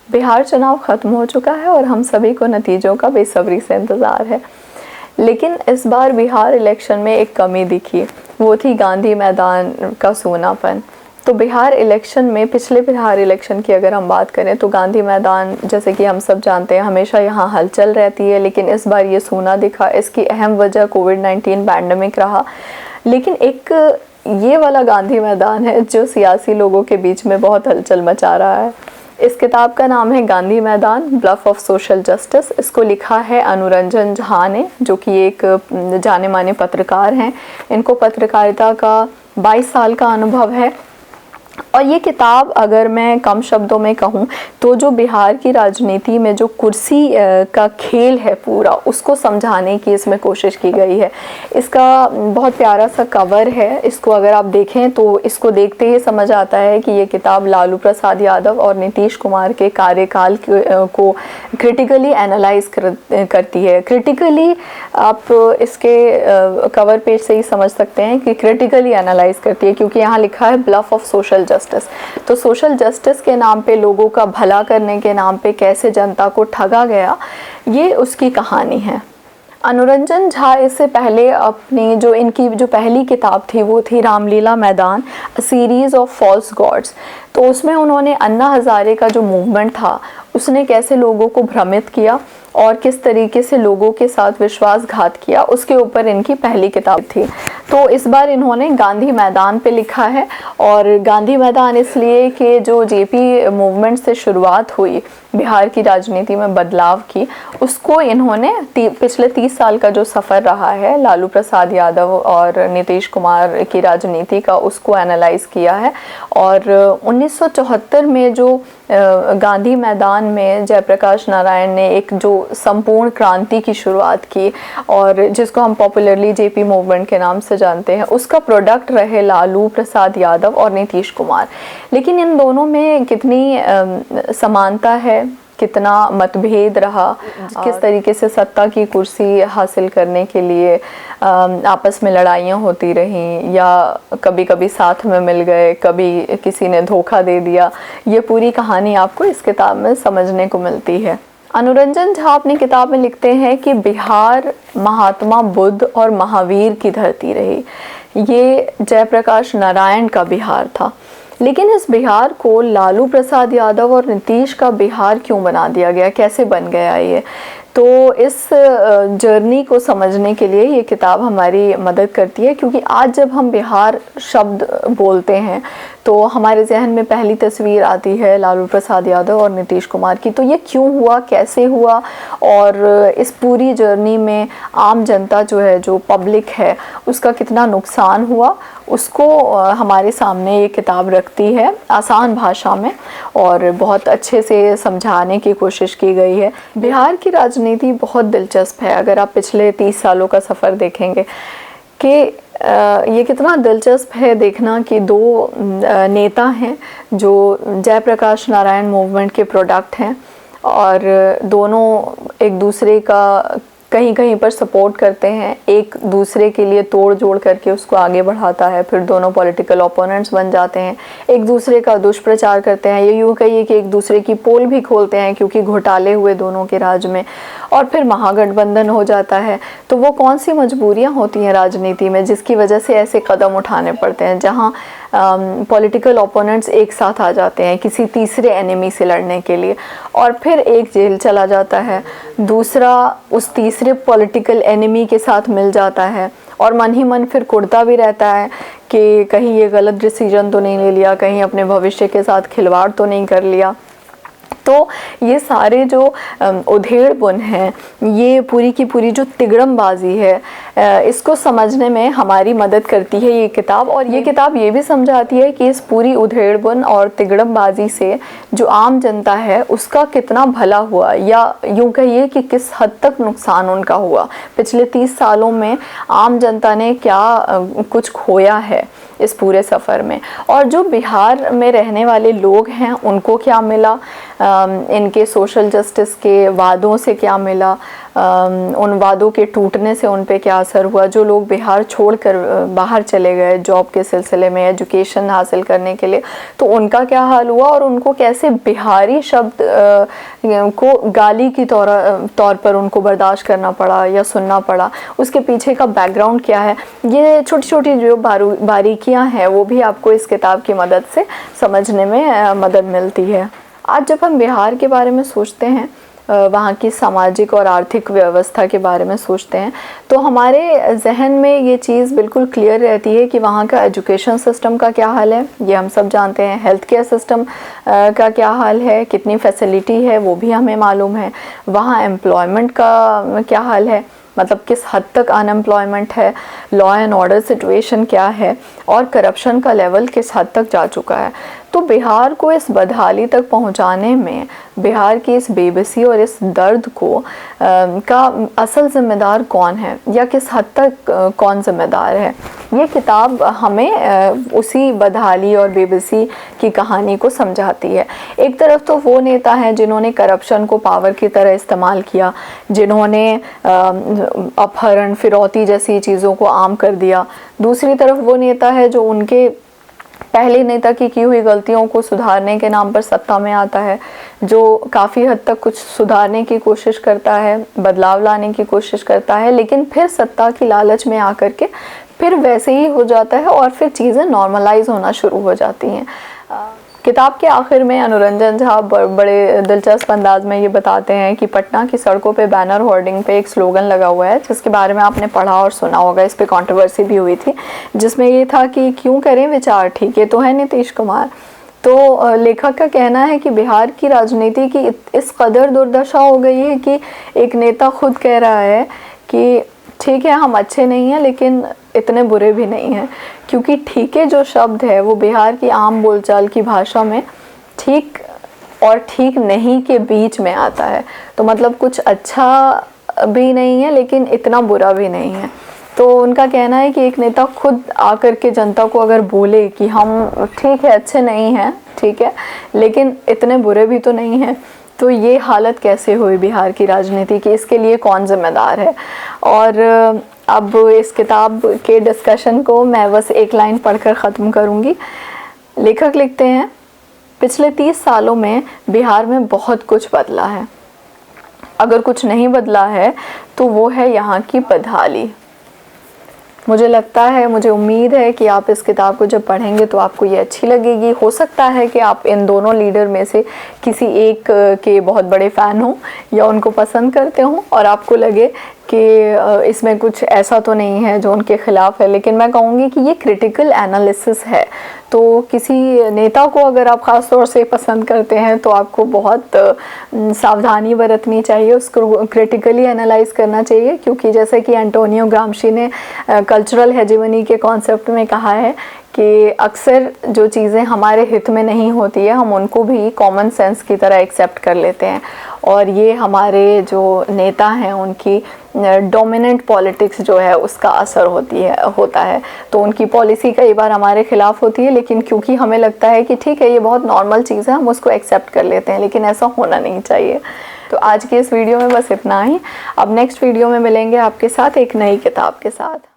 बिहार चुनाव ख़त्म हो चुका है और हम सभी को नतीजों का बेसब्री से इंतज़ार है। लेकिन इस बार बिहार इलेक्शन में एक कमी दिखी, वो थी गांधी मैदान का सूनापन। तो बिहार इलेक्शन में, पिछले बिहार इलेक्शन की अगर हम बात करें तो गांधी मैदान, जैसे कि हम सब जानते हैं, हमेशा यहाँ हलचल रहती है, लेकिन इस बार ये सूना दिखा। इसकी अहम वजह कोविड-19 पैंडमिक रहा। लेकिन एक ये वाला गांधी मैदान है जो सियासी लोगों के बीच में बहुत हलचल मचा रहा है। इस किताब का नाम है गांधी मैदान, ब्लफ ऑफ सोशल जस्टिस। इसको लिखा है अनुरंजन झा ने, जो कि एक जाने माने पत्रकार हैं। इनको पत्रकारिता का 22 साल का अनुभव है। और ये किताब, अगर मैं कम शब्दों में कहूँ तो, जो बिहार की राजनीति में जो कुर्सी का खेल है पूरा, उसको समझाने की इसमें कोशिश की गई है। इसका बहुत प्यारा सा कवर है। इसको अगर आप देखें तो इसको देखते ही समझ आता है कि ये किताब लालू प्रसाद यादव और नीतीश कुमार के कार्यकाल को क्रिटिकली एनालाइज करती है। क्रिटिकली, आप इसके कवर पेज से ही समझ सकते हैं कि क्रिटिकली एनालाइज करती है, क्योंकि यहाँ लिखा है ब्लफ ऑफ सोशल जस्टिस। तो सोशल जस्टिस के नाम पे, लोगों का भला करने के नाम पे कैसे जनता को ठगा गया, ये उसकी कहानी है। अनुरंजन झा इससे पहले अपनी इनकी जो पहली किताब थी वो थी Ramlila Maidan, a series of false gods. तो उसमें उन्होंने अन्ना हजारे का जो मूवमेंट था, उसने कैसे लोगों को भ्रमित किया और किस तरीके से लोगों के साथ विश्वासघात किया, उसके ऊपर इनकी पहली किताब थी। तो इस बार इन्होंने गांधी मैदान पे लिखा है। और गांधी मैदान इसलिए कि जो जेपी मूवमेंट से शुरुआत हुई बिहार की राजनीति में बदलाव की, उसको इन्होंने पिछले 30 साल का जो सफ़र रहा है लालू प्रसाद यादव और नीतीश कुमार की राजनीति का, उसको एनालाइज किया है। और 1974 में जो गांधी मैदान में जयप्रकाश नारायण ने एक जो संपूर्ण क्रांति की शुरुआत की, और जिसको हम पॉपुलरली जेपी मूवमेंट के नाम से जानते हैं, उसका प्रोडक्ट रहे लालू प्रसाद यादव और नीतीश कुमार। लेकिन इन दोनों में कितनी समानता है, कितना मतभेद रहा, किस तरीके से सत्ता की कुर्सी हासिल करने के लिए आपस में लड़ाइयाँ होती रहीं, या कभी कभी साथ में मिल गए, कभी किसी ने धोखा दे दिया, ये पूरी कहानी आपको इस किताब में समझने को मिलती है। अनुरंजन झा अपनी किताब में लिखते हैं कि बिहार महात्मा बुद्ध और महावीर की धरती रही। ये जयप्रकाश नारायण का बिहार था। लेकिन इस बिहार को लालू प्रसाद यादव और नीतीश का बिहार क्यों बना दिया गया, कैसे बन गया ये? तो इस जर्नी को समझने के लिए ये किताब हमारी मदद करती है, क्योंकि आज जब हम बिहार शब्द बोलते हैं तो हमारे जहन में पहली तस्वीर आती है लालू प्रसाद यादव और नीतीश कुमार की। तो ये क्यों हुआ, कैसे हुआ, और इस पूरी जर्नी में आम जनता जो है, जो पब्लिक है, उसका कितना नुकसान हुआ, उसको हमारे सामने ये किताब रखती है आसान भाषा में, और बहुत अच्छे से समझाने की कोशिश की गई है। बिहार की राजनीति बहुत दिलचस्प है। अगर आप पिछले 30 सालों का सफ़र देखेंगे कि ये कितना दिलचस्प है देखना कि दो नेता हैं जो जयप्रकाश नारायण मूवमेंट के प्रोडक्ट हैं, और दोनों एक दूसरे का कहीं कहीं पर सपोर्ट करते हैं, एक दूसरे के लिए तोड़ जोड़ करके उसको आगे बढ़ाता है। फिर दोनों पॉलिटिकल ओपोनेंट्स बन जाते हैं, एक दूसरे का दुष्प्रचार करते हैं, ये यूँ कहिए कि एक दूसरे की पोल भी खोलते हैं, क्योंकि घोटाले हुए दोनों के राज में, और फिर महागठबंधन हो जाता है। तो वो कौन सी मजबूरियां होती हैं राजनीति में जिसकी वजह से ऐसे कदम उठाने पड़ते हैं, जहां पॉलिटिकल ओपोनेंट्स एक साथ आ जाते हैं किसी तीसरे एनिमी से लड़ने के लिए, और फिर एक जेल चला जाता है, दूसरा उस तीसरे पॉलिटिकल एनिमी के साथ मिल जाता है, और मन ही मन फिर कुड़ता भी रहता है कि कहीं ये गलत डिसीजन तो नहीं ले लिया, कहीं अपने भविष्य के साथ खिलवाड़ तो नहीं कर लिया। तो ये सारे जो उधेड़ बुन हैं, ये पूरी की पूरी जो तिगड़मबाजी है, इसको समझने में हमारी मदद करती है ये किताब। और ये किताब ये भी समझाती है कि इस पूरी उधेड़ बुन और तिगड़मबाजी से जो आम जनता है उसका कितना भला हुआ, या यूँ कहिए कि किस हद तक नुकसान उनका हुआ। पिछले 30 सालों में आम जनता ने क्या कुछ खोया है इस पूरे सफ़र में, और जो बिहार में रहने वाले लोग हैं उनको क्या मिला, इनके सोशल जस्टिस के वादों से क्या मिला, उन वादों के टूटने से उन पे क्या असर हुआ, जो लोग बिहार छोड़कर बाहर चले गए जॉब के सिलसिले में, एजुकेशन हासिल करने के लिए, तो उनका क्या हाल हुआ और उनको कैसे बिहारी शब्द को गाली की तौर पर उनको बर्दाश्त करना पड़ा या सुनना पड़ा, उसके पीछे का बैकग्राउंड क्या है। ये छोटी छोटी जो बारीकियां हैं वो भी आपको इस किताब की मदद से समझने में मदद मिलती है। आज जब हम बिहार के बारे में सोचते हैं, वहाँ की सामाजिक और आर्थिक व्यवस्था के बारे में सोचते हैं, तो हमारे जहन में ये चीज़ बिल्कुल क्लियर रहती है कि वहाँ का एजुकेशन सिस्टम का क्या हाल है, ये हम सब जानते हैं। हेल्थ केयर सिस्टम का क्या हाल है, कितनी फैसिलिटी है वो भी हमें मालूम है। वहाँ एम्प्लॉयमेंट का क्या हाल है, मतलब किस हद तक अनएम्प्लॉयमेंट है, लॉ एंड ऑर्डर सिचुएशन क्या है, और करप्शन का लेवल किस हद तक जा चुका है। तो बिहार को इस बदहाली तक पहुंचाने में बिहार की इस बेबसी और इस दर्द को का असल ज़िम्मेदार कौन है, या किस हद तक कौन ज़िम्मेदार है, ये किताब हमें उसी बदहाली और बेबसी की कहानी को समझाती है। एक तरफ तो वो नेता हैं जिन्होंने करप्शन को पावर की तरह इस्तेमाल किया, जिन्होंने अपहरण, फिरौती जैसी चीज़ों को आम कर दिया। दूसरी तरफ वो नेता है जो उनके पहले नेता की हुई गलतियों को सुधारने के नाम पर सत्ता में आता है, जो काफ़ी हद तक कुछ सुधारने की कोशिश करता है, बदलाव लाने की कोशिश करता है, लेकिन फिर सत्ता की लालच में आकर के फिर वैसे ही हो जाता है और फिर चीज़ें नॉर्मलाइज होना शुरू हो जाती हैं। किताब के आखिर में अनुरंजन झा बड़े दिलचस्प अंदाज में ये बताते हैं कि पटना की सड़कों पे बैनर होर्डिंग पे एक स्लोगन लगा हुआ है, जिसके बारे में आपने पढ़ा और सुना होगा। इस पे कंट्रोवर्सी भी हुई थी, जिसमें ये था कि क्यों करें विचार, ठीक है तो है नीतीश कुमार। तो लेखक का कहना है कि बिहार की राजनीति की इस कदर दुर्दशा हो गई है कि एक नेता खुद कह रहा है कि ठीक है हम अच्छे नहीं हैं लेकिन इतने बुरे भी नहीं हैं, क्योंकि ठीक है जो शब्द है वो बिहार की आम बोलचाल की भाषा में ठीक और ठीक नहीं के बीच में आता है। तो मतलब कुछ अच्छा भी नहीं है लेकिन इतना बुरा भी नहीं है। तो उनका कहना है कि एक नेता खुद आकर के जनता को अगर बोले कि हम ठीक है अच्छे नहीं हैं, ठीक है लेकिन इतने बुरे भी तो नहीं हैं, तो ये हालत कैसे हुई बिहार की राजनीति की, इसके लिए कौन जिम्मेदार है। और अब इस किताब के डिस्कशन को मैं बस एक लाइन पढ़कर ख़त्म करूँगी। लेखक लिखते हैं, पिछले 30 सालों में बिहार में बहुत कुछ बदला है। अगर कुछ नहीं बदला है तो वो है यहाँ की बदहाली। मुझे लगता है, मुझे उम्मीद है कि आप इस किताब को जब पढ़ेंगे तो आपको ये अच्छी लगेगी। हो सकता है कि आप इन दोनों लीडर में से किसी एक के बहुत बड़े फ़ैन हों या उनको पसंद करते हों और आपको लगे कि इसमें कुछ ऐसा तो नहीं है जो उनके ख़िलाफ़ है, लेकिन मैं कहूँगी कि ये क्रिटिकल एनालिसिस है। तो किसी नेता को अगर आप ख़ास तौर से पसंद करते हैं तो आपको बहुत सावधानी बरतनी चाहिए, उसको क्रिटिकली एनालाइज करना चाहिए, क्योंकि जैसे कि एंटोनियो ग्राम्शी ने कल्चरल हेजेमनी के कॉन्सेप्ट में कहा है कि अक्सर जो चीज़ें हमारे हित में नहीं होती है हम उनको भी कॉमन सेंस की तरह एक्सेप्ट कर लेते हैं, और ये हमारे जो नेता हैं उनकी डोमिनेंट पॉलिटिक्स जो है उसका असर होता है। तो उनकी पॉलिसी कई बार हमारे खिलाफ होती है, लेकिन क्योंकि हमें लगता है कि ठीक है ये बहुत नॉर्मल चीज़ है हम उसको एक्सेप्ट कर लेते हैं, लेकिन ऐसा होना नहीं चाहिए। तो आज की इस वीडियो में बस इतना ही। अब नेक्स्ट वीडियो में मिलेंगे आपके साथ एक नई किताब के साथ।